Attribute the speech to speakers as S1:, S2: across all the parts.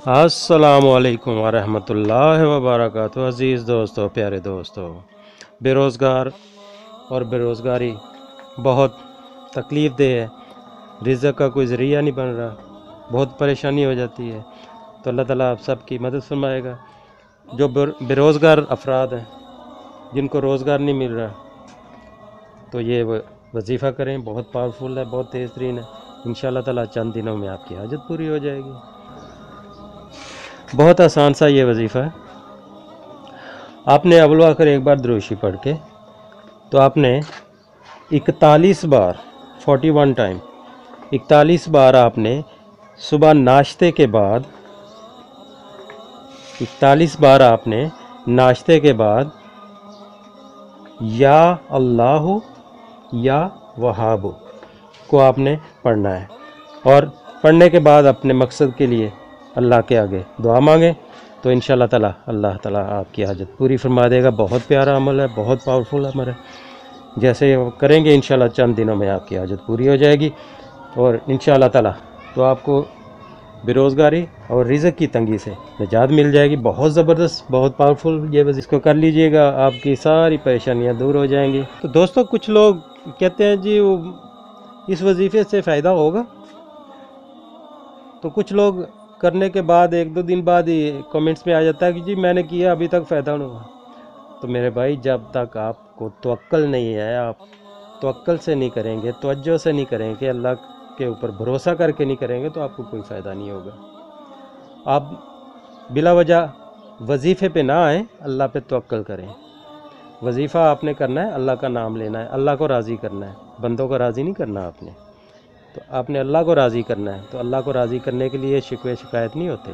S1: अस्सलामुअलैकुम वरहमतुल्लाहि वबरकातुहू। अज़ीज़ दोस्तों, प्यारे दोस्तों, बेरोज़गार और बेरोज़गारी बहुत तकलीफ़ दे है। रिज़्क़ का कोई ज़रिया नहीं बन रहा, बहुत परेशानी हो जाती है। तो अल्लाह ताला आप सब की मदद फरमाएगा। जो बेरोज़गार अफराद हैं, जिनको रोज़गार नहीं मिल रहा, तो ये वजीफ़ा करें। बहुत पावरफुल है, बहुत तेज़ तरीन है। इंशाअल्लाह ताला चंद दिनों में आपकी हाजत पूरी हो जाएगी। बहुत आसान सा ये वजीफ़ा है। आपने अव्वल आखिर एक बार दुरूद शरीफ पढ़ के, तो आपने 41 बार 41 टाइम 41 बार आपने सुबह नाश्ते के बाद 41 बार आपने नाश्ते के बाद या अल्लाह या वहाब को आपने पढ़ना है। और पढ़ने के बाद अपने मकसद के लिए अल्लाह के आगे दुआ मांगे, तो इंशाअल्लाह ताला अल्लाह ताला आपकी हाजत पूरी फरमा देगा। बहुत प्यारा अमल है, बहुत पावरफुल अमल है। जैसे करेंगे इंशाअल्लाह चंद दिनों में आपकी हाजत पूरी हो जाएगी। और इंशाअल्लाह ताला तो आपको बेरोज़गारी और रिज़्क़ की तंगी से निजात मिल जाएगी। बहुत ज़बरदस्त, बहुत पावरफुल ये बस इसको कर लीजिएगा, आपकी सारी परेशानियां दूर हो जाएंगी। तो दोस्तों, कुछ लोग कहते हैं जी इस वजीफ़े से फ़ायदा होगा, तो कुछ लोग करने के बाद 1-2 दिन बाद ही कमेंट्स में आ जाता है कि जी मैंने किया, अभी तक फ़ायदा नहीं हुआ। तो मेरे भाई, जब तक आपको तवक्कल नहीं है, आप तवक्कल से नहीं करेंगे, तवज्जो से नहीं करेंगे, अल्लाह के ऊपर भरोसा करके नहीं करेंगे, तो आपको कोई फ़ायदा नहीं होगा। आप बिला वजह वजीफ़े पे ना आए, अल्लाह पे तवक्कल करें। वजीफ़ा आपने करना है, अल्लाह का नाम लेना है, अल्लाह को राज़ी करना है, बंदों को राज़ी नहीं करना आपने। तो आपने अल्लाह को राज़ी करना है। तो अल्लाह को राज़ी करने के लिए शिकवे शिकायत नहीं होते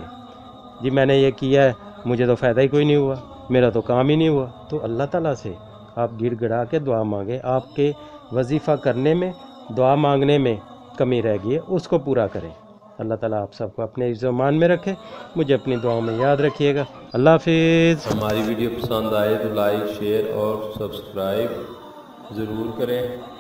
S1: जी मैंने ये किया है, मुझे तो फ़ायदा ही कोई नहीं हुआ, मेरा तो काम ही नहीं हुआ। तो अल्लाह ताला से आप गिड़गिड़ा के दुआ मांगे। आपके वजीफ़ा करने में, दुआ मांगने में कमी रह गई है, उसको पूरा करें। अल्लाह ताला आप सबको अपने इज़्ज़ो-मान में रखे। मुझे अपनी दुआओं में याद रखिएगा। अल्लाह हाफ़िज़।
S2: हमारी वीडियो पसंद आए तो लाइक, शेयर और सब्सक्राइब ज़रूर करें।